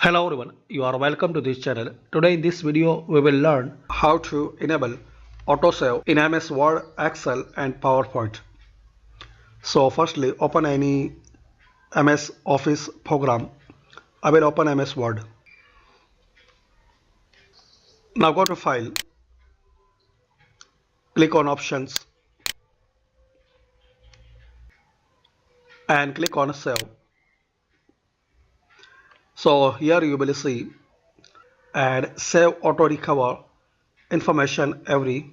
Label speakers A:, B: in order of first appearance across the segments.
A: Hello everyone, you are welcome to this channel. Today in this video we will learn how to enable autosave in MS Word, Excel and PowerPoint. So firstly open any MS Office program. I will open MS Word. Now go to File, click on Options and click on Save. So here you will see and save auto recover information every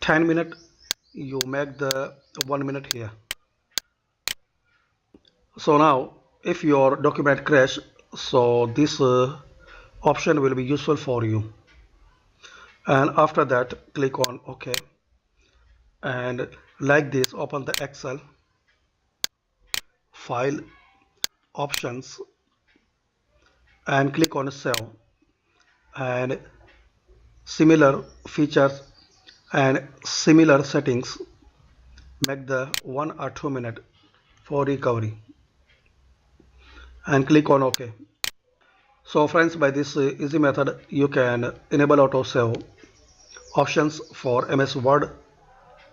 A: 10 minutes. You make the 1 minute here. So now if your document crash, so this option will be useful for you, and after that click on OK, and like this open the Excel, File, Options and click on Save, and similar features and similar settings make the 1 or 2 minute for recovery and click on OK. So friends, by this easy method you can enable autosave options for MS Word,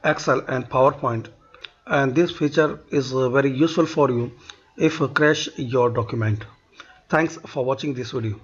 A: Excel and PowerPoint, and this feature is very useful for you if you crash your document. Thanks for watching this video.